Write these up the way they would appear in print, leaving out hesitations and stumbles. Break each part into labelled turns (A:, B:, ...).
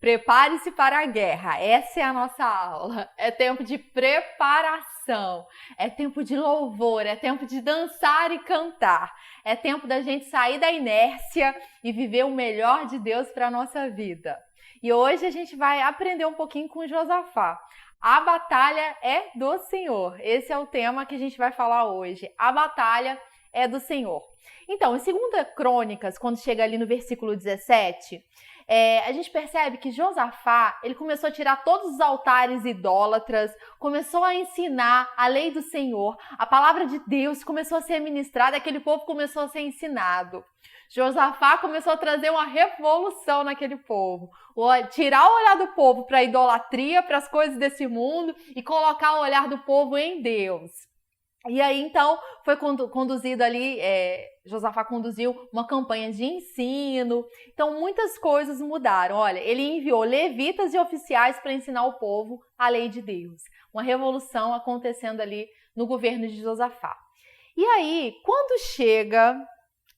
A: Prepare-se para a guerra, essa é a nossa aula. É tempo de preparação, é tempo de louvor, é tempo de dançar e cantar. É tempo da gente sair da inércia e viver o melhor de Deus para a nossa vida. E hoje a gente vai aprender um pouquinho com Josafá. A batalha é do Senhor. Esse é o tema que a gente vai falar hoje. A batalha é do Senhor. Então, em 2 Crônicas, quando chega ali no versículo 17, a gente percebe que Josafá, ele começou a tirar todos os altares idólatras, começou a ensinar a lei do Senhor, a palavra de Deus começou a ser ministrada, aquele povo começou a ser ensinado. Josafá começou a trazer uma revolução naquele povo, tirar o olhar do povo para a idolatria, para as coisas desse mundo e colocar o olhar do povo em Deus. E aí, então, foi conduzido ali, Josafá conduziu uma campanha de ensino. Então, muitas coisas mudaram. Olha, ele enviou levitas e oficiais para ensinar o povo a lei de Deus. Uma revolução acontecendo ali no governo de Josafá. E aí, quando chega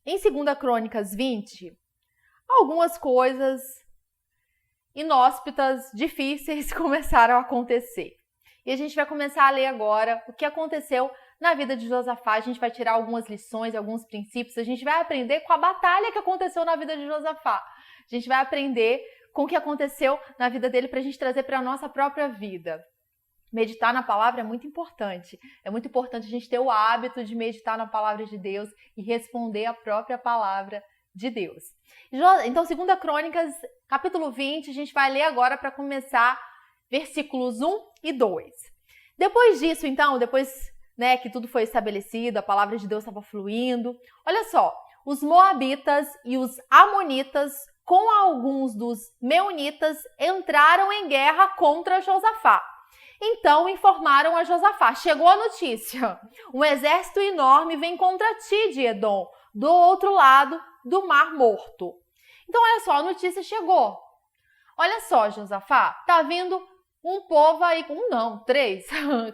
A: em 2 Crônicas 20, algumas coisas inóspitas, difíceis começaram a acontecer. E a gente vai começar a ler agora o que aconteceu na vida de Josafá. A gente vai tirar algumas lições, alguns princípios. A gente vai aprender com a batalha que aconteceu na vida de Josafá. A gente vai aprender com o que aconteceu na vida dele para a gente trazer para a nossa própria vida. Meditar na palavra é muito importante. É muito importante a gente ter o hábito de meditar na palavra de Deus e responder a própria palavra de Deus. Então, 2 Crônicas, capítulo 20, a gente vai ler agora para começar versículos 1 e 2. Depois disso, então, depois que tudo foi estabelecido, a palavra de Deus estava fluindo, olha só, os moabitas e os amonitas, com alguns dos meunitas, entraram em guerra contra Josafá. Então informaram a Josafá, chegou a notícia, um exército enorme vem contra ti de Edom, do outro lado do Mar Morto. Então olha só, a notícia chegou. Olha só, Josafá, tá vindo um povo aí, 3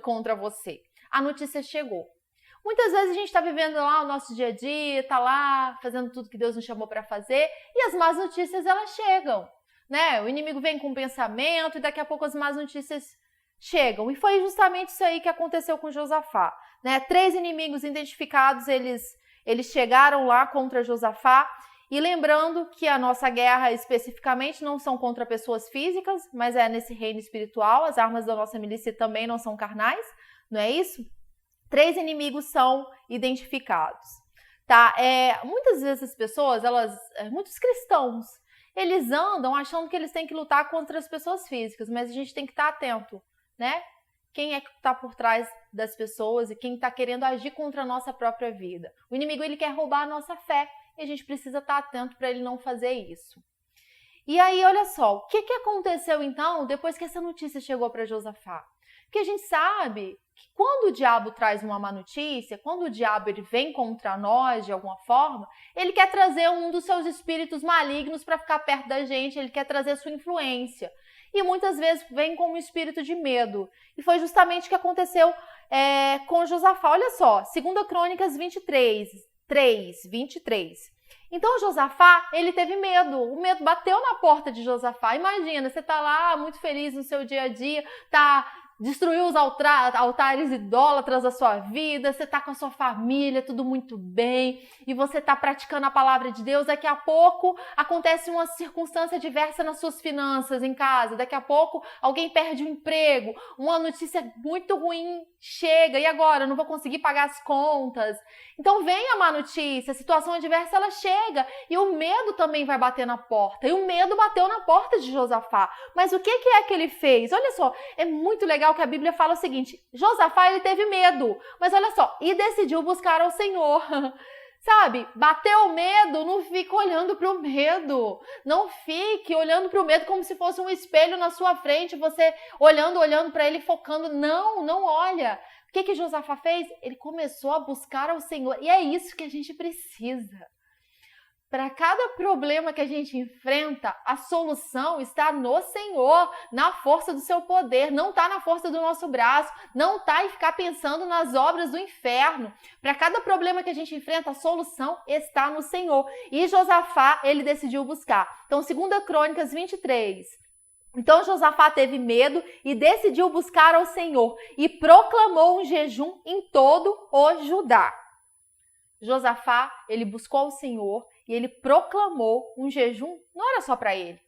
A: contra você. A notícia chegou. Muitas vezes a gente está vivendo lá o nosso dia a dia, está lá fazendo tudo que Deus nos chamou para fazer e as más notícias elas chegam, né? O inimigo vem com um pensamento e daqui a pouco as más notícias chegam. E foi justamente isso aí que aconteceu com Josafá, né? 3 inimigos identificados, eles chegaram lá contra Josafá. E lembrando que a nossa guerra especificamente não são contra pessoas físicas, mas é nesse reino espiritual. As armas da nossa milícia também não são carnais, não é isso? 3 inimigos são identificados, tá? Muitas vezes as pessoas, muitos cristãos, eles andam achando que eles têm que lutar contra as pessoas físicas, mas a gente tem que estar atento, né? Quem é que está por trás das pessoas e quem está querendo agir contra a nossa própria vida. O inimigo, ele quer roubar a nossa fé e a gente precisa estar atento para ele não fazer isso. E aí, olha só, o que aconteceu então depois que essa notícia chegou para Josafá? Porque a gente sabe que quando o diabo traz uma má notícia, quando o diabo ele vem contra nós de alguma forma, ele quer trazer um dos seus espíritos malignos para ficar perto da gente, ele quer trazer sua influência. E muitas vezes vem com um espírito de medo. E foi justamente o que aconteceu com Josafá. Olha só, 2 Crônicas 23. Então Josafá, ele teve medo, o medo bateu na porta de Josafá. Imagina, você tá lá muito feliz no seu dia a dia, destruiu os altares idólatras da sua vida, você tá com a sua família, tudo muito bem, e você tá praticando a palavra de Deus. Daqui a pouco acontece uma circunstância diversa nas suas finanças em casa, daqui a pouco alguém perde o emprego, uma notícia muito ruim chega, e agora? Eu não vou conseguir pagar as contas. Então vem a má notícia, a situação adversa ela chega, e o medo também vai bater na porta, e o medo bateu na porta de Josafá. Mas o que é que ele fez? Olha só, é muito legal que a Bíblia fala o seguinte, Josafá ele teve medo, mas olha só, e decidiu buscar ao Senhor. Sabe, bateu o medo, não fique olhando para o medo, não fique olhando para o medo como se fosse um espelho na sua frente, você olhando para ele, focando, não olha. O que Josafá fez? Ele começou a buscar ao Senhor, e é isso que a gente precisa. Para cada problema que a gente enfrenta, a solução está no Senhor, na força do seu poder, não está na força do nosso braço, não está em ficar pensando nas obras do inferno. Para cada problema que a gente enfrenta, a solução está no Senhor. E Josafá, ele decidiu buscar. Então, 2 Crônicas 23, Então Josafá teve medo e decidiu buscar ao Senhor e proclamou um jejum em todo o Judá. Josafá, ele buscou o Senhor e ele proclamou um jejum, não era só para ele.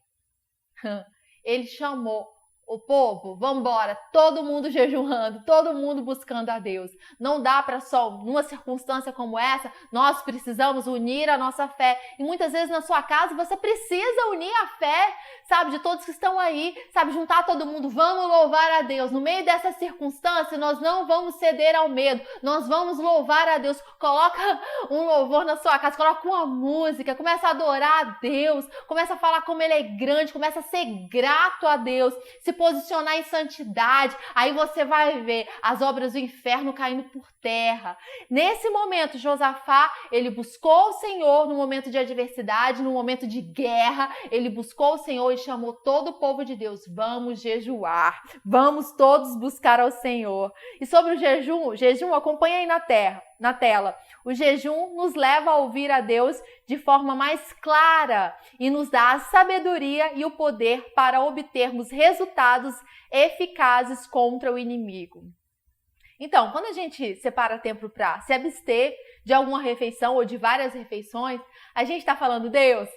A: Ele chamou o povo, vamos embora, todo mundo jejuando, todo mundo buscando a Deus. Não dá para só, numa circunstância como essa, nós precisamos unir a nossa fé. E muitas vezes na sua casa você precisa unir a fé, sabe, de todos que estão aí, sabe, juntar todo mundo, vamos louvar a Deus. No meio dessa circunstância, nós não vamos ceder ao medo, nós vamos louvar a Deus. Coloca um louvor na sua casa, coloca uma música, começa a adorar a Deus, começa a falar como Ele é grande, começa a ser grato a Deus, se posicionar em santidade, aí você vai ver as obras do inferno caindo por terra. Nesse momento, Josafá, ele buscou o Senhor no momento de adversidade, no momento de guerra, ele buscou o Senhor e chamou todo o povo de Deus, vamos jejuar, vamos todos buscar ao Senhor. E sobre o jejum, acompanha aí na tela. O jejum nos leva a ouvir a Deus de forma mais clara e nos dá a sabedoria e o poder para obtermos resultados eficazes contra o inimigo. Então, quando a gente separa tempo para se abster de alguma refeição ou de várias refeições, a gente está falando, Deus,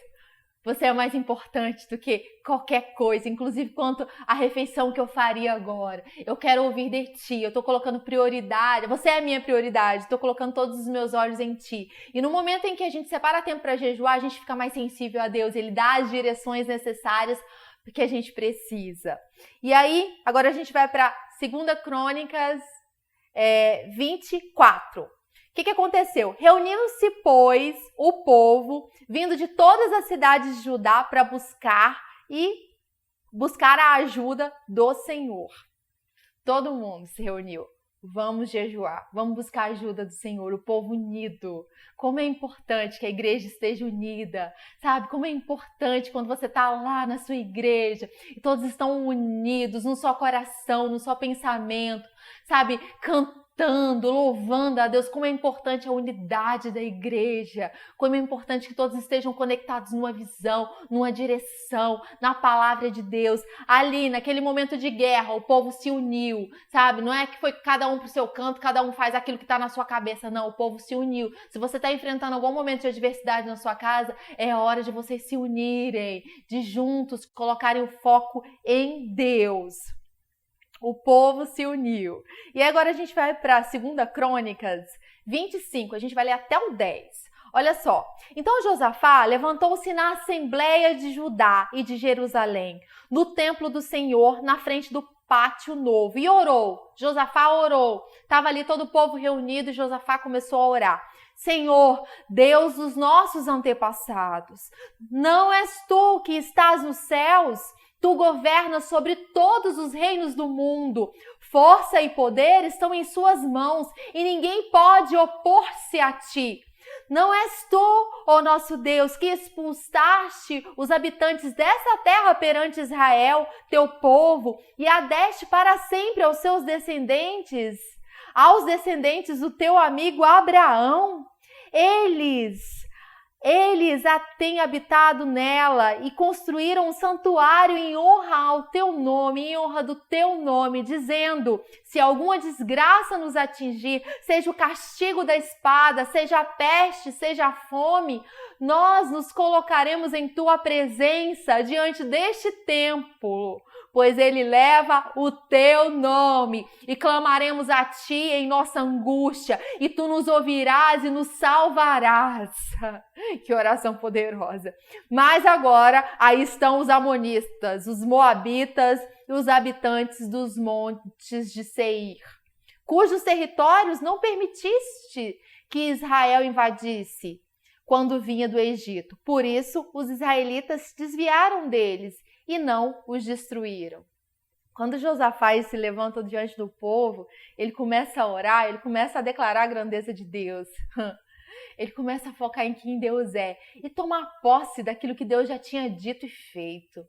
A: você é mais importante do que qualquer coisa, inclusive quanto à refeição que eu faria agora. Eu quero ouvir de ti, eu estou colocando prioridade, você é a minha prioridade, estou colocando todos os meus olhos em ti. E no momento em que a gente separa tempo para jejuar, a gente fica mais sensível a Deus, Ele dá as direções necessárias que a gente precisa. E aí, agora a gente vai para 2 Crônicas 24. O que aconteceu? Reuniu-se, pois, o povo, vindo de todas as cidades de Judá para buscar a ajuda do Senhor. Todo mundo se reuniu. Vamos jejuar, vamos buscar a ajuda do Senhor, o povo unido. Como é importante que a igreja esteja unida, sabe? Como é importante quando você está lá na sua igreja e todos estão unidos, num só coração, num só pensamento, sabe? Cantando, louvando a Deus, como é importante a unidade da igreja, como é importante que todos estejam conectados numa visão, numa direção, na palavra de Deus. Ali, naquele momento de guerra, o povo se uniu, sabe? Não é que foi cada um pro seu canto, cada um faz aquilo que está na sua cabeça, não, o povo se uniu. Se você está enfrentando algum momento de adversidade na sua casa, é hora de vocês se unirem, de juntos colocarem o foco em Deus. O povo se uniu. E agora a gente vai para 2 Crônicas 25, a gente vai ler até o 10. Olha só. Então Josafá levantou-se na Assembleia de Judá e de Jerusalém, no templo do Senhor, na frente do pátio novo, e orou. Josafá orou. Estava ali todo o povo reunido e Josafá começou a orar. Senhor, Deus dos nossos antepassados, não és tu que estás nos céus? Tu governas sobre todos os reinos do mundo. Força e poder estão em suas mãos e ninguém pode opor-se a ti. Não és tu, ó nosso Deus, que expulsaste os habitantes dessa terra perante Israel, teu povo, e a deste para sempre aos seus descendentes, aos descendentes do teu amigo Abraão? Eles a têm habitado nela e construíram um santuário em honra ao teu nome, em honra do teu nome, dizendo, se alguma desgraça nos atingir, seja o castigo da espada, seja a peste, seja a fome, nós nos colocaremos em tua presença diante deste templo, pois ele leva o teu nome, e clamaremos a ti em nossa angústia, e tu nos ouvirás e nos salvarás. Que oração poderosa. Mas agora, aí estão os amonistas, os moabitas e os habitantes dos montes de Seir, cujos territórios não permitiste que Israel invadisse quando vinha do Egito. Por isso, os israelitas se desviaram deles e não os destruíram. Quando Josafá se levanta diante do povo, ele começa a orar, ele começa a declarar a grandeza de Deus. Ele começa a focar em quem Deus é e tomar posse daquilo que Deus já tinha dito e feito.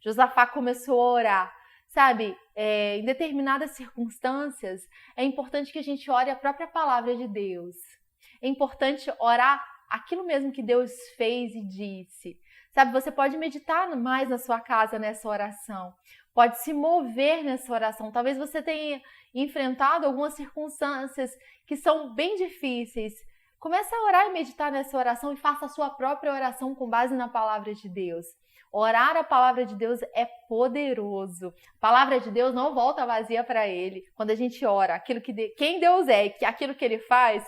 A: Josafá começou a orar. Sabe, em determinadas circunstâncias, é importante que a gente ore a própria palavra de Deus. É importante orar aquilo mesmo que Deus fez e disse. Sabe, você pode meditar mais na sua casa nessa oração. Pode se mover nessa oração. Talvez você tenha enfrentado algumas circunstâncias que são bem difíceis. Comece a orar e meditar nessa oração e faça a sua própria oração com base na palavra de Deus. Orar a palavra de Deus é poderoso. A palavra de Deus não volta vazia para ele. Quando a gente ora, quem Deus é e aquilo que ele faz,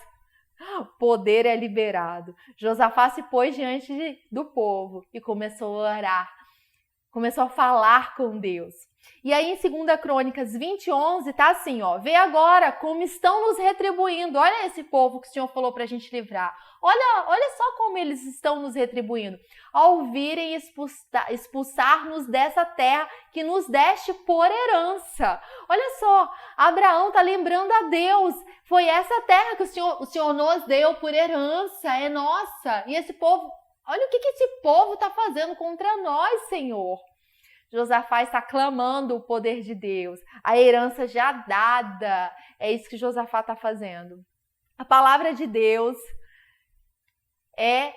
A: poder é liberado. Josafá se pôs diante do povo e começou a orar. Começou a falar com Deus. E aí em 2 Crônicas 20:11 tá assim, ó. Vê agora como estão nos retribuindo. Olha esse povo que o Senhor falou pra gente livrar. Olha só como eles estão nos retribuindo. Ao virem expulsar-nos dessa terra que nos deste por herança. Olha só, Abraão tá lembrando a Deus. Foi essa terra que o Senhor nos deu por herança, é nossa. E esse povo, olha o que esse povo tá fazendo contra nós, Senhor. Josafá está clamando o poder de Deus, a herança já dada. É isso que Josafá está fazendo. A palavra de Deus é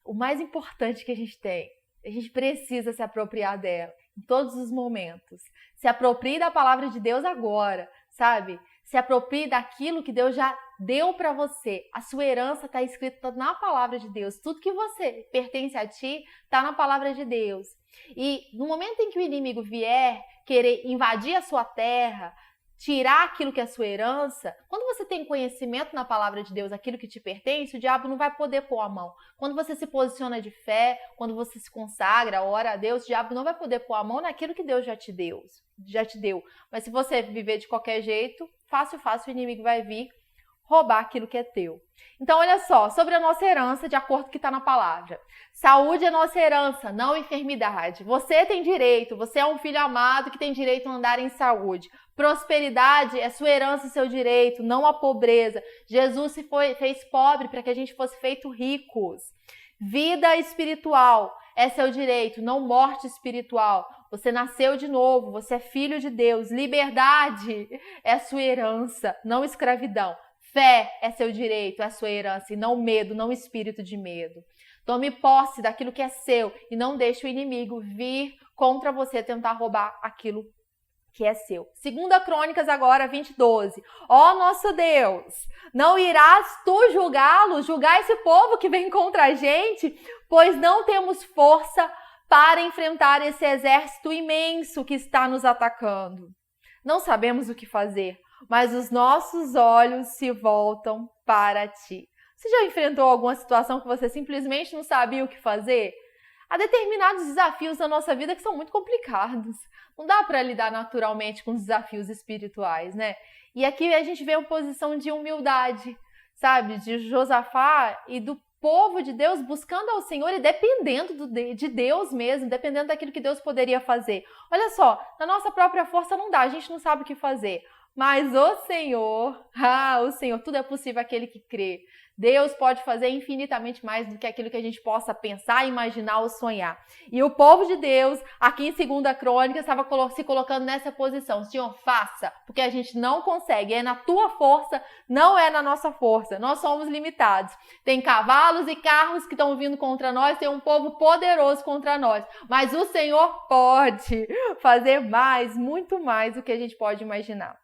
A: o mais importante que a gente tem. A gente precisa se apropriar dela em todos os momentos. Se aproprie da palavra de Deus agora, sabe? Se aproprie daquilo que Deus já deu para você. A sua herança está escrita na palavra de Deus. Tudo que você pertence a ti está na palavra de Deus. E no momento em que o inimigo vier querer invadir a sua terra, tirar aquilo que é a sua herança, quando você tem conhecimento na palavra de Deus, aquilo que te pertence, o diabo não vai poder pôr a mão. Quando você se posiciona de fé, quando você se consagra, ora a Deus, o diabo não vai poder pôr a mão naquilo que Deus já te deu. Mas se você viver de qualquer jeito, fácil, o inimigo vai vir roubar aquilo que é teu. Então, olha só, sobre a nossa herança, de acordo com o que está na palavra. Saúde é nossa herança, não enfermidade. Você tem direito, você é um filho amado que tem direito a andar em saúde. Prosperidade é sua herança e seu direito, não a pobreza. Jesus fez pobre para que a gente fosse feito ricos. Vida espiritual é seu direito, não morte espiritual. Você nasceu de novo, você é filho de Deus. Liberdade é sua herança, não escravidão. Fé é seu direito, é sua herança, e não medo, não espírito de medo. Tome posse daquilo que é seu e não deixe o inimigo vir contra você tentar roubar aquilo que é seu. 2 Crônicas agora, 20:12. Ó nosso Deus, não irás tu julgar esse povo que vem contra a gente, pois não temos força para enfrentar esse exército imenso que está nos atacando. Não sabemos o que fazer, mas os nossos olhos se voltam para ti. Você já enfrentou alguma situação que você simplesmente não sabia o que fazer? Há determinados desafios na nossa vida que são muito complicados. Não dá para lidar naturalmente com os desafios espirituais, né? E aqui a gente vê uma posição de humildade, sabe? De Josafá e do povo de Deus buscando ao Senhor e dependendo de Deus mesmo, dependendo daquilo que Deus poderia fazer. Olha só, na nossa própria força não dá, a gente não sabe o que fazer. Mas o Senhor, tudo é possível àquele que crê. Deus pode fazer infinitamente mais do que aquilo que a gente possa pensar, imaginar ou sonhar. E o povo de Deus, aqui em 2 Crônicas, estava se colocando nessa posição. Senhor, faça, porque a gente não consegue. É na tua força, não é na nossa força. Nós somos limitados. Tem cavalos e carros que estão vindo contra nós, tem um povo poderoso contra nós. Mas o Senhor pode fazer mais, muito mais do que a gente pode imaginar.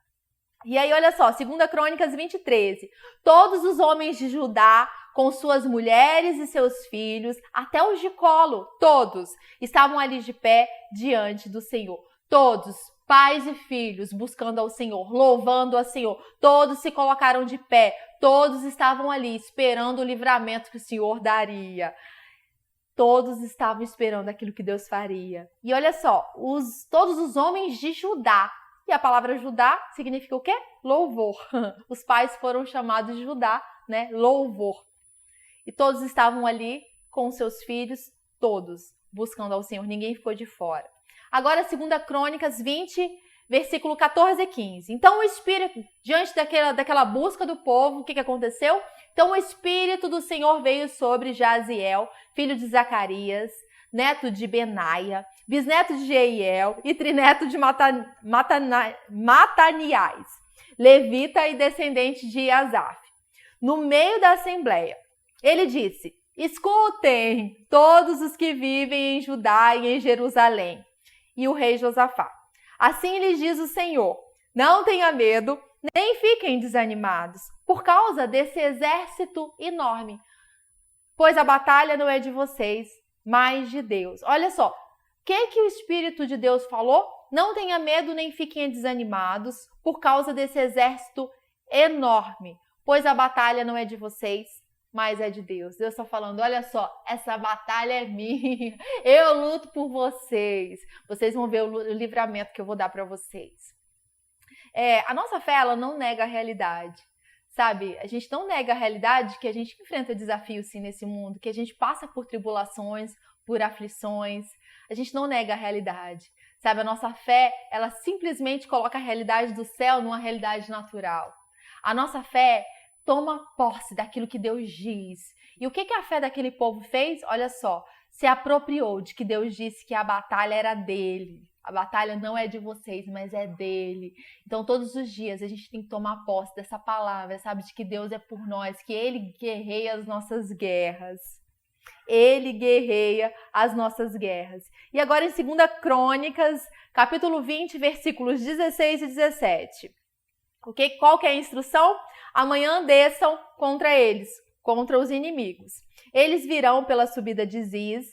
A: E aí, olha só, 2 Crônicas 20:13. Todos os homens de Judá, com suas mulheres e seus filhos, até os de colo, todos, estavam ali de pé diante do Senhor. Todos, pais e filhos, buscando ao Senhor, louvando ao Senhor. Todos se colocaram de pé, todos estavam ali esperando o livramento que o Senhor daria. Todos estavam esperando aquilo que Deus faria. E olha só, todos os homens de Judá. E a palavra Judá significa o quê? Louvor. Os pais foram chamados de Judá, né? Louvor. E todos estavam ali com seus filhos, todos, buscando ao Senhor. Ninguém ficou de fora. Agora, 2 Crônicas 20, versículo 14 e 15. Então o Espírito, diante daquela busca do povo, o que aconteceu? Então o Espírito do Senhor veio sobre Jaziel, filho de Zacarias, neto de Benaia, bisneto de Jeiel e trineto de Matanias, levita e descendente de Asaf, no meio da assembleia. Ele disse: escutem todos os que vivem em Judá e em Jerusalém. E o rei Josafá. Assim lhes diz o Senhor, não tenha medo, nem fiquem desanimados, por causa desse exército enorme, pois a batalha não é de vocês, mas de Deus. Olha só, o que o Espírito de Deus falou? Não tenha medo, nem fiquem desanimados, por causa desse exército enorme, pois a batalha não é de vocês, mas é de Deus. Deus está falando, olha só, essa batalha é minha, eu luto por vocês. Vocês vão ver o livramento que eu vou dar para vocês. A nossa fé, ela não nega a realidade, sabe? A gente não nega a realidade que a gente enfrenta desafios sim nesse mundo, que a gente passa por tribulações, por aflições. A gente não nega a realidade, sabe? A nossa fé, ela simplesmente coloca a realidade do céu numa realidade natural. A nossa fé toma posse daquilo que Deus diz. E o que a fé daquele povo fez? Olha só, se apropriou de que Deus disse que a batalha era dele. A batalha não é de vocês, mas é dele. Então, todos os dias a gente tem que tomar posse dessa palavra, sabe? De que Deus é por nós, que Ele guerreia as nossas guerras. Ele guerreia as nossas guerras. E agora em 2 Crônicas, capítulo 20, versículos 16 e 17. Qual que é a instrução? Amanhã desçam contra eles, contra os inimigos. Eles virão pela subida de Ziz,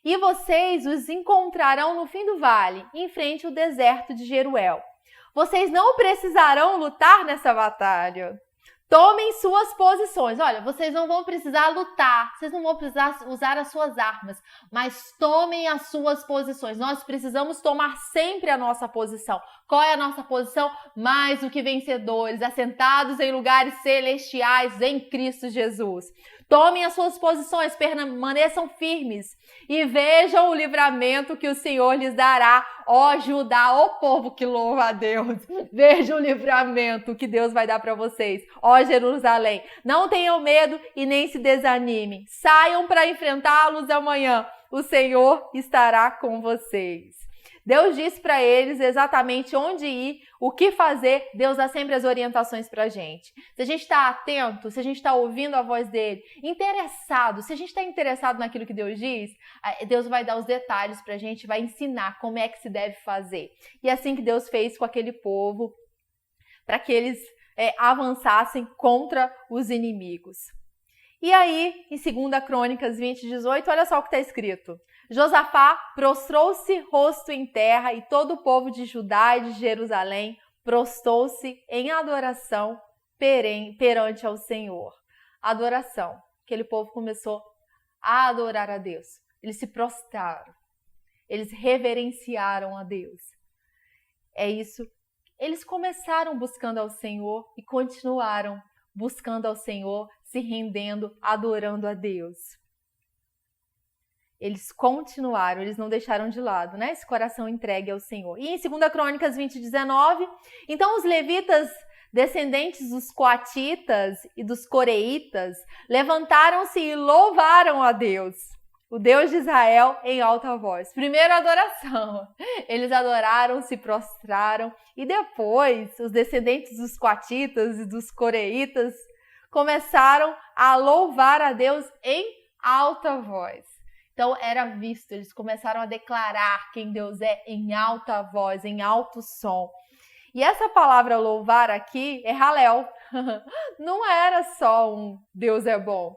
A: e vocês os encontrarão no fim do vale, em frente ao deserto de Jeruel. Vocês não precisarão lutar nessa batalha. Tomem suas posições. Olha, vocês não vão precisar lutar, vocês não vão precisar usar as suas armas, mas tomem as suas posições. Nós precisamos tomar sempre a nossa posição. Qual é a nossa posição? Mais do que vencedores, assentados em lugares celestiais em Cristo Jesus. Tomem as suas posições, permaneçam firmes e vejam o livramento que o Senhor lhes dará. Ó Judá, ó povo que louva a Deus, vejam o livramento que Deus vai dar para vocês. Ó Jerusalém, não tenham medo e nem se desanimem. Saiam para enfrentá-los amanhã. O Senhor estará com vocês. Deus disse para eles exatamente onde ir, o que fazer. Deus dá sempre as orientações para a gente. Se a gente está atento, se a gente está ouvindo a voz dele, interessado, se a gente está interessado naquilo que Deus diz, Deus vai dar os detalhes para a gente, vai ensinar como é que se deve fazer. E é assim que Deus fez com aquele povo, para que eles avançassem contra os inimigos. E aí, em 2 Crônicas 20, 18, olha só o que está escrito. Josafá prostrou-se rosto em terra e todo o povo de Judá e de Jerusalém prostrou-se em adoração perante ao Senhor. Adoração. Aquele povo começou a adorar a Deus. Eles se prostraram. Eles reverenciaram a Deus. É isso. Eles começaram buscando ao Senhor e continuaram buscando ao Senhor, se rendendo, adorando a Deus. Eles continuaram, eles não deixaram de lado, né? Esse coração entregue ao Senhor. E em 2 Crônicas 20, 19, então os levitas, descendentes dos coatitas e dos coreitas, levantaram-se e louvaram a Deus, o Deus de Israel, em alta voz. Primeiro a adoração. Eles adoraram, se prostraram, e depois os descendentes dos coatitas e dos coreitas começaram a louvar a Deus em alta voz. Então era visto, eles começaram a declarar quem Deus é em alta voz, em alto som. E essa palavra louvar aqui é Halel. Não era só um Deus é bom.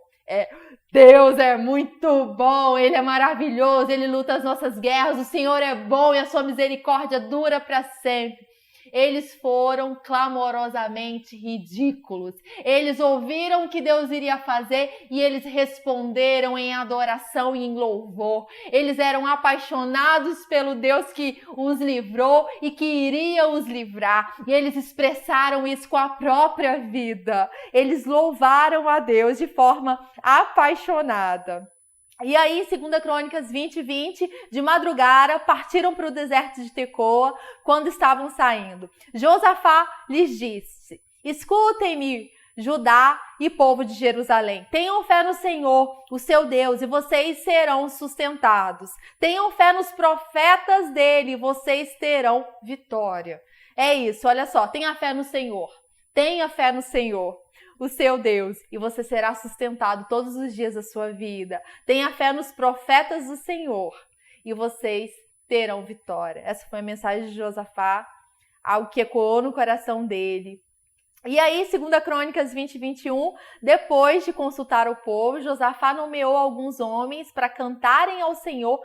A: Deus é muito bom, Ele é maravilhoso, Ele luta as nossas guerras, o Senhor é bom e a sua misericórdia dura para sempre. Eles foram clamorosamente ridículos. Eles ouviram o que Deus iria fazer e eles responderam em adoração e em louvor. Eles eram apaixonados pelo Deus que os livrou e que iria os livrar. E eles expressaram isso com a própria vida. Eles louvaram a Deus de forma apaixonada. E aí, em 2 Crônicas 20, 20, de madrugada, partiram para o deserto de Tecoa quando estavam saindo. Josafá lhes disse: escutem-me, Judá e povo de Jerusalém. Tenham fé no Senhor, o seu Deus, e vocês serão sustentados. Tenham fé nos profetas dele, e vocês terão vitória. É isso, olha só, tenha fé no Senhor. Tenha fé no Senhor. o seu Deus, e você será sustentado todos os dias da sua vida. Tenha fé nos profetas do Senhor, e vocês terão vitória. Essa foi a mensagem de Josafá, algo que ecoou no coração dele. E aí, 2 Crônicas 20:21, depois de consultar o povo, Josafá nomeou alguns homens para cantarem ao Senhor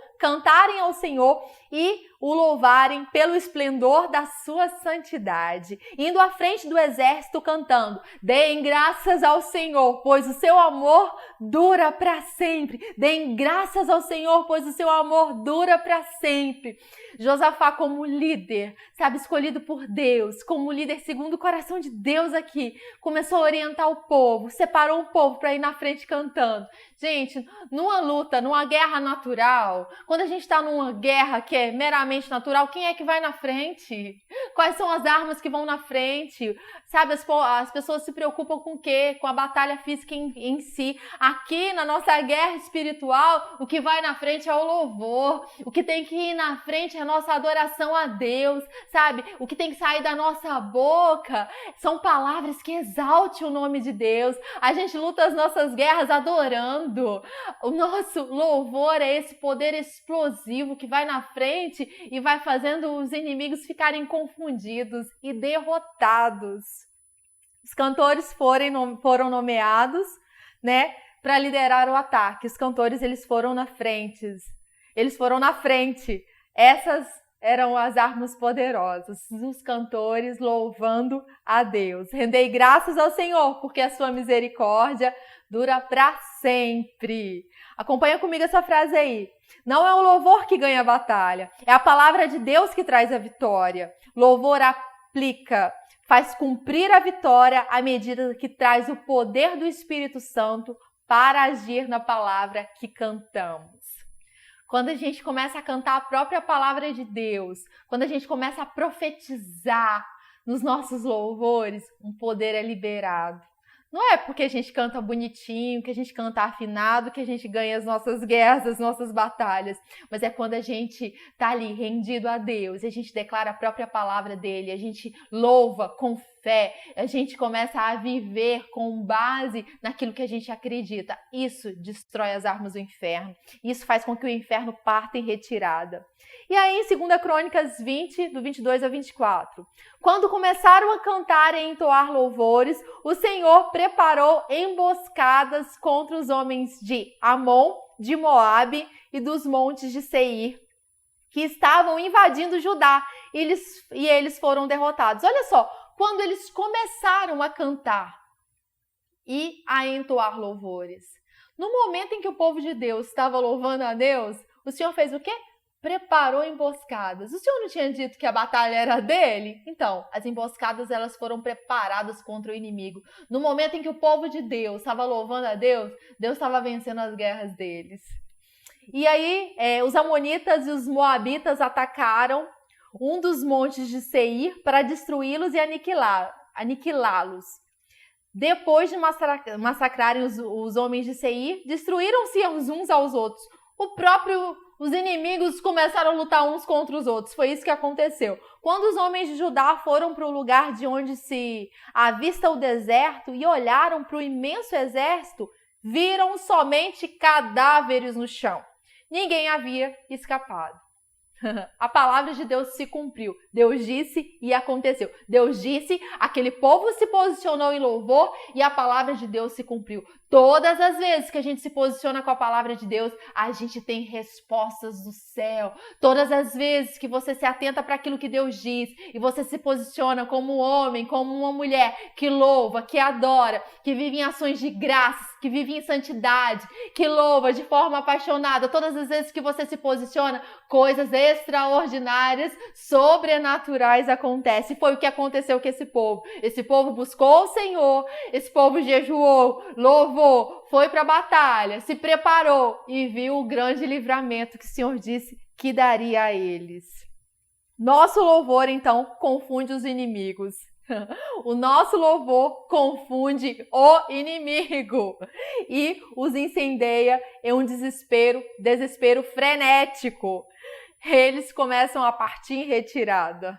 A: e o louvarem pelo esplendor da sua santidade, indo à frente do exército cantando: deem graças ao Senhor, pois o seu amor dura para sempre. Deem graças ao Senhor, pois o seu amor dura para sempre. Josafá, como líder, sabe, escolhido por Deus, como líder segundo o coração de Deus aqui, começou a orientar o povo, separou o povo para ir na frente cantando. Gente, numa luta, numa guerra natural, quando a gente está numa guerra que é meramente natural, quem é que vai na frente? Quais são as armas que vão na frente? Sabe, as pessoas se preocupam com o quê? Com a batalha física em si. Aqui, na nossa guerra espiritual, o que vai na frente é o louvor. O que tem que ir na frente é a nossa adoração a Deus, sabe? O que tem que sair da nossa boca são palavras que exaltem o nome de Deus. A gente luta as nossas guerras adorando. O nosso louvor é esse poder explosivo que vai na frente e vai fazendo os inimigos ficarem confundidos e derrotados. Os cantores foram nomeados, né, para liderar o ataque. Os cantores, eles foram na frente. Essas eram as armas poderosas, os cantores louvando a Deus. Rendei graças ao Senhor, porque a sua misericórdia dura para sempre. Acompanha comigo essa frase aí. Não é o louvor que ganha a batalha, é a palavra de Deus que traz a vitória. Louvor aplica, faz cumprir a vitória à medida que traz o poder do Espírito Santo para agir na palavra que cantamos. Quando a gente começa a cantar a própria palavra de Deus, quando a gente começa a profetizar nos nossos louvores, um poder é liberado. Não é porque a gente canta bonitinho, que a gente canta afinado, que a gente ganha as nossas guerras, as nossas batalhas. Mas é quando a gente está ali rendido a Deus, a gente declara a própria palavra dele, a gente louva com fé, a gente começa a viver com base naquilo que a gente acredita. Isso destrói as armas do inferno. Isso faz com que o inferno parta em retirada. E aí, em 2 Crônicas 20, do 22 ao 24, quando começaram a cantar e entoar louvores, o Senhor preparou emboscadas contra os homens de Amon, de Moabe e dos montes de Seir, que estavam invadindo Judá, e eles foram derrotados. Olha só, quando eles começaram a cantar e a entoar louvores, no momento em que o povo de Deus estava louvando a Deus, o Senhor fez o quê? Preparou emboscadas. O Senhor não tinha dito que a batalha era dele? Então, as emboscadas, elas foram preparadas contra o inimigo. No momento em que o povo de Deus estava louvando a Deus, Deus estava vencendo as guerras deles. E aí, os amonitas e os moabitas atacaram um dos montes de Seir para destruí-los e aniquilá-los. Depois de massacrarem os homens de Seir, destruíram-se uns aos outros. Os inimigos começaram a lutar uns contra os outros. Foi isso que aconteceu. Quando os homens de Judá foram para o lugar de onde se avista o deserto e olharam para o imenso exército, viram somente cadáveres no chão. Ninguém havia escapado. A palavra de Deus se cumpriu. Deus disse e aconteceu. Deus disse, aquele povo se posicionou em louvor e a palavra de Deus se cumpriu. Todas as vezes que a gente se posiciona com a palavra de Deus, a gente tem respostas do céu. Todas as vezes que você se atenta para aquilo que Deus diz e você se posiciona como um homem, como uma mulher que louva, que adora, que vive em ações de graça, que vive em santidade, que louva de forma apaixonada. Todas as vezes que você se posiciona, coisas extraordinárias, sobrenaturais acontecem. Foi o que aconteceu com esse povo. Esse povo buscou o Senhor, esse povo jejuou, louvou, foi para a batalha, se preparou e viu o grande livramento que o Senhor disse que daria a eles. Nosso louvor, então, confunde os inimigos. O nosso louvor confunde o inimigo e os incendeia em um desespero frenético. Eles começam a partir em retirada.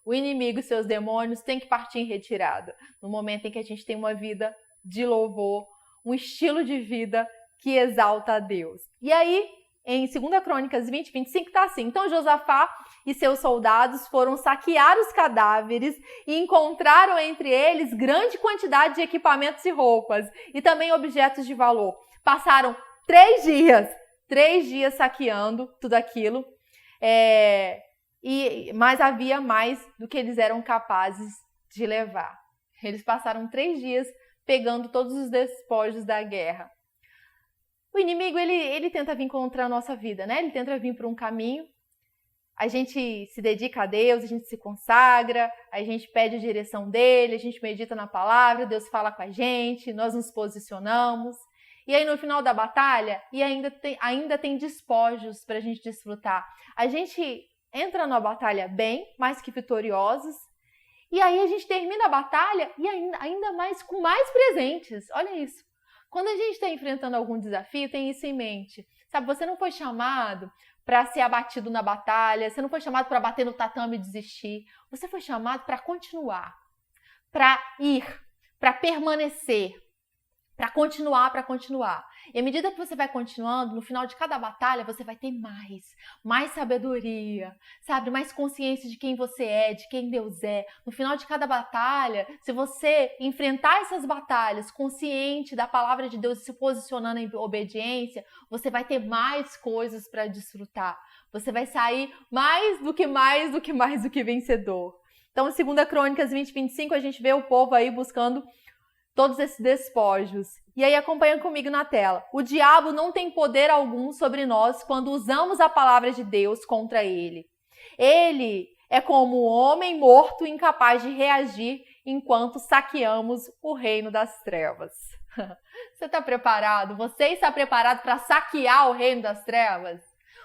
A: O inimigo e seus demônios têm que partir em retirada, no momento em que a gente tem uma vida de louvor, um estilo de vida que exalta a Deus. E aí, em 2 Crônicas 20, 25, está assim: então Josafá e seus soldados foram saquear os cadáveres e encontraram entre eles grande quantidade de equipamentos e roupas, e também objetos de valor. Passaram 3 dias saqueando tudo aquilo, mas havia mais do que eles eram capazes de levar. Eles passaram 3 dias pegando todos os despojos da guerra. O inimigo, ele tenta vir contra a nossa vida, né? Ele tenta vir por um caminho. A gente se dedica a Deus, a gente se consagra, a gente pede a direção dele, a gente medita na palavra, Deus fala com a gente, nós nos posicionamos. E aí no final da batalha, ainda tem despojos para a gente desfrutar. A gente entra na batalha bem, mais que vitoriosos, e aí a gente termina a batalha e ainda mais com mais presentes. Olha isso. Quando a gente está enfrentando algum desafio, tem isso em mente. Sabe, você não foi chamado para ser abatido na batalha, você não foi chamado para bater no tatame e desistir. Você foi chamado para continuar, para ir, para permanecer, para continuar. E à medida que você vai continuando, no final de cada batalha, você vai ter mais sabedoria, sabe? Mais consciência de quem você é, de quem Deus é. No final de cada batalha, se você enfrentar essas batalhas consciente da palavra de Deus e se posicionando em obediência, você vai ter mais coisas para desfrutar. Você vai sair mais do que vencedor. Então, em 2 Crônicas 20, 25, a gente vê o povo aí buscando todos esses despojos. E aí acompanha comigo na tela. O diabo não tem poder algum sobre nós quando usamos a palavra de Deus contra ele. Ele é como um homem morto incapaz de reagir enquanto saqueamos o reino das trevas. Você está preparado? Você está preparado para saquear o reino das trevas?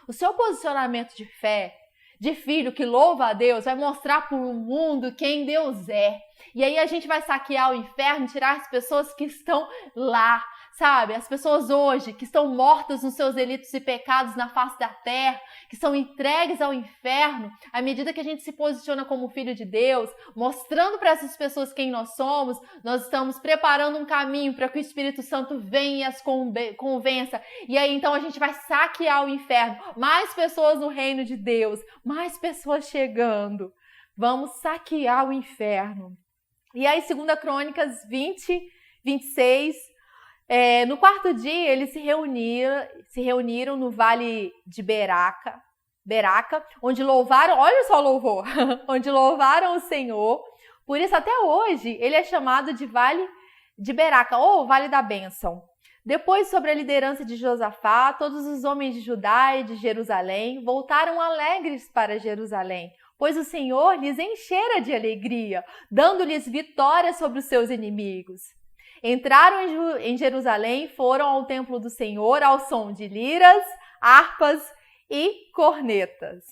A: O seu posicionamento de fé, de filho que louva a Deus, vai mostrar para o mundo quem Deus é. E aí a gente vai saquear o inferno, tirar as pessoas que estão lá, sabe? As pessoas hoje que estão mortas nos seus delitos e pecados na face da terra, que são entregues ao inferno, à medida que a gente se posiciona como filho de Deus, mostrando para essas pessoas quem nós somos, nós estamos preparando um caminho para que o Espírito Santo venha e as convença. E aí então a gente vai saquear o inferno. Mais pessoas no reino de Deus, mais pessoas chegando. Vamos saquear o inferno. E aí, 2 Crônicas 20, 26, no 4º dia eles se reuniram no vale de Beraca, onde louvaram, olha só o louvor, onde louvaram o Senhor. Por isso, até hoje, ele é chamado de Vale de Beraca, ou Vale da Bênção. Depois, sobre a liderança de Josafá, todos os homens de Judá e de Jerusalém voltaram alegres para Jerusalém, pois o Senhor lhes enchera de alegria, dando-lhes vitória sobre os seus inimigos. Entraram em Jerusalém e foram ao templo do Senhor ao som de liras, harpas e cornetas.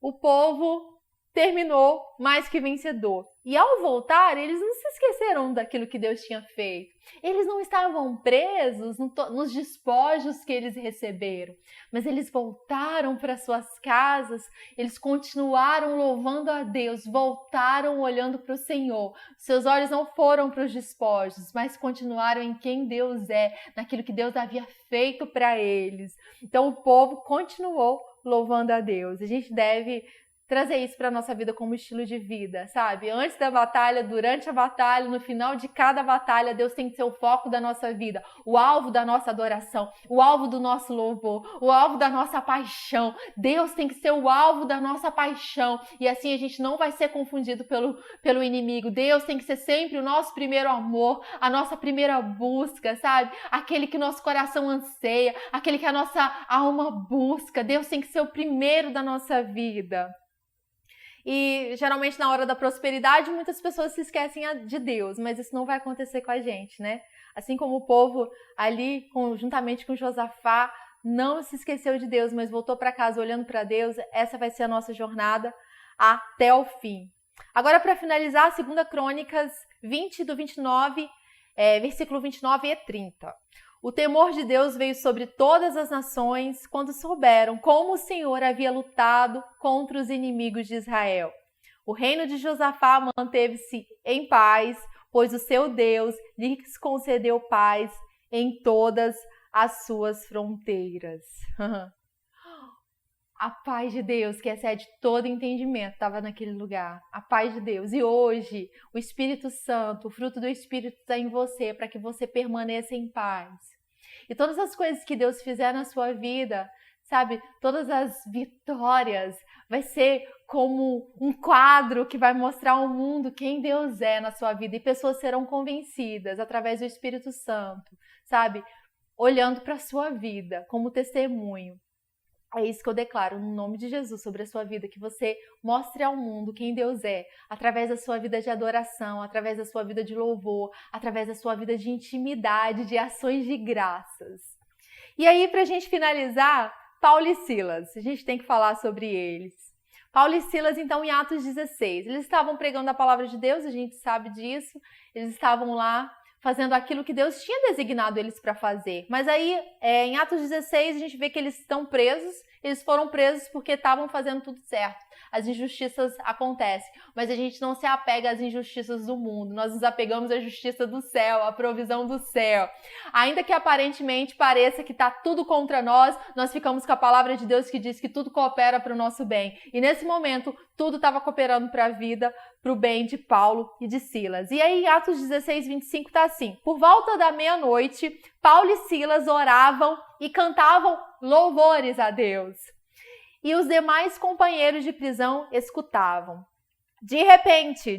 A: O povo terminou mais que vencedor. E ao voltar, eles não se esqueceram daquilo que Deus tinha feito. Eles não estavam presos nos despojos que eles receberam, mas eles voltaram para suas casas, eles continuaram louvando a Deus, voltaram olhando para o Senhor. Seus olhos não foram para os despojos, mas continuaram em quem Deus é, naquilo que Deus havia feito para eles. Então o povo continuou louvando a Deus. A gente deve trazer isso para a nossa vida como estilo de vida, sabe? Antes da batalha, durante a batalha, no final de cada batalha, Deus tem que ser o foco da nossa vida, o alvo da nossa adoração, o alvo do nosso louvor, o alvo da nossa paixão. Deus tem que ser o alvo da nossa paixão e assim a gente não vai ser confundido pelo inimigo. Deus tem que ser sempre o nosso primeiro amor, a nossa primeira busca, sabe? Aquele que nosso coração anseia, aquele que a nossa alma busca. Deus tem que ser o primeiro da nossa vida. E geralmente na hora da prosperidade muitas pessoas se esquecem de Deus, mas isso não vai acontecer com a gente, né? Assim como o povo ali, juntamente com Josafá, não se esqueceu de Deus, mas voltou para casa olhando para Deus, essa vai ser a nossa jornada até o fim. Agora, para finalizar, 2 Crônicas 20, do 29, versículo 29 e 30. O temor de Deus veio sobre todas as nações quando souberam como o Senhor havia lutado contra os inimigos de Israel. O reino de Josafá manteve-se em paz, pois o seu Deus lhes concedeu paz em todas as suas fronteiras. A paz de Deus, que excede todo entendimento, estava naquele lugar. A paz de Deus. E hoje, o Espírito Santo, o fruto do Espírito está em você, para que você permaneça em paz. E todas as coisas que Deus fizer na sua vida, sabe, todas as vitórias, vai ser como um quadro que vai mostrar ao mundo quem Deus é na sua vida. E pessoas serão convencidas através do Espírito Santo, sabe, olhando para a sua vida como testemunho. É isso que eu declaro no nome de Jesus sobre a sua vida, que você mostre ao mundo quem Deus é, através da sua vida de adoração, através da sua vida de louvor, através da sua vida de intimidade, de ações de graças. E aí, para a gente finalizar, Paulo e Silas, a gente tem que falar sobre eles. Paulo e Silas, então, em Atos 16, eles estavam pregando a palavra de Deus, a gente sabe disso, eles estavam lá fazendo aquilo que Deus tinha designado eles para fazer. Mas aí, em Atos 16, a gente vê que eles estão presos, eles foram presos porque estavam fazendo tudo certo. As injustiças acontecem, mas a gente não se apega às injustiças do mundo, nós nos apegamos à justiça do céu, à provisão do céu. Ainda que aparentemente pareça que está tudo contra nós, nós ficamos com a palavra de Deus que diz que tudo coopera para o nosso bem. E nesse momento, tudo estava cooperando para a vida, para o bem de Paulo e de Silas. E aí, em Atos 16, 25, está assim: por volta da meia-noite, Paulo e Silas oravam e cantavam louvores a Deus. E os demais companheiros de prisão escutavam. De repente,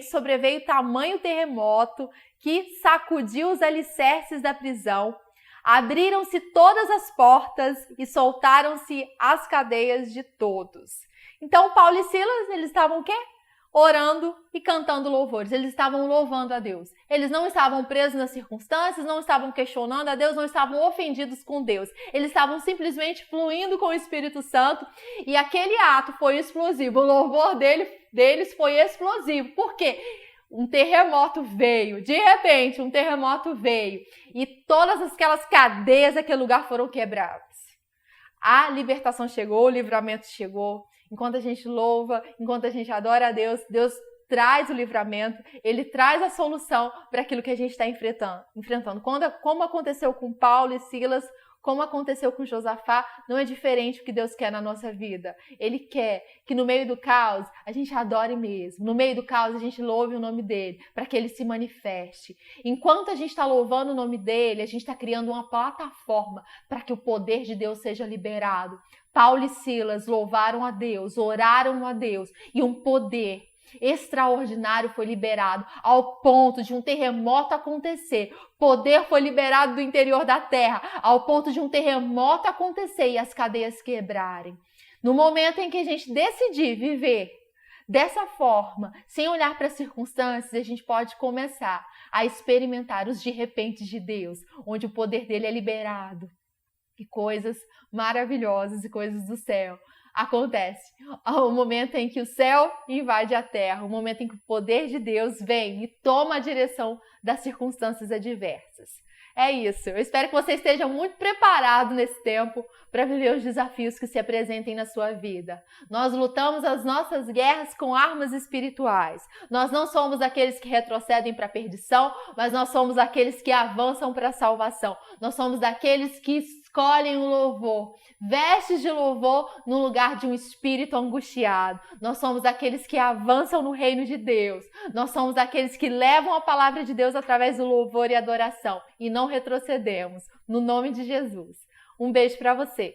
A: sobreveio tamanho terremoto que sacudiu os alicerces da prisão. Abriram-se todas as portas e soltaram-se as cadeias de todos. Então, Paulo e Silas, eles estavam o quê? Orando e cantando louvores. Eles estavam louvando a Deus. Eles não estavam presos nas circunstâncias, não estavam questionando a Deus, não estavam ofendidos com Deus. Eles estavam simplesmente fluindo com o Espírito Santo e aquele ato foi explosivo. O louvor deles foi explosivo. Por quê? Um terremoto veio. De repente, um terremoto veio e todas aquelas cadeias daquele lugar foram quebradas. A libertação chegou, o livramento chegou. Enquanto a gente louva, enquanto a gente adora a Deus, Deus traz o livramento, Ele traz a solução para aquilo que a gente está enfrentando. Como aconteceu com Paulo e Silas, como aconteceu com Josafá, não é diferente do que Deus quer na nossa vida. Ele quer que no meio do caos a gente adore mesmo. No meio do caos a gente louve o nome dele, para que ele se manifeste. Enquanto a gente está louvando o nome dele, a gente está criando uma plataforma para que o poder de Deus seja liberado. Paulo e Silas louvaram a Deus, oraram a Deus e um poder extraordinário foi liberado ao ponto de um terremoto acontecer. Poder foi liberado do interior da terra ao ponto de um terremoto acontecer e as cadeias quebrarem. No momento em que a gente decidir viver dessa forma, sem olhar para as circunstâncias, a gente pode começar a experimentar os de repente de Deus, onde o poder dele é liberado e coisas maravilhosas e coisas do céu acontece. O momento em que o céu invade a terra, o momento em que o poder de Deus vem e toma a direção das circunstâncias adversas. É isso. Eu espero que você esteja muito preparado nesse tempo para viver os desafios que se apresentem na sua vida. Nós lutamos as nossas guerras com armas espirituais. Nós não somos aqueles que retrocedem para a perdição, mas nós somos aqueles que avançam para a salvação. Nós somos daqueles que escolhem o louvor, vestes de louvor no lugar de um espírito angustiado. Nós somos aqueles que avançam no reino de Deus. Nós somos aqueles que levam a palavra de Deus através do louvor e adoração e não retrocedemos. No nome de Jesus. Um beijo para você.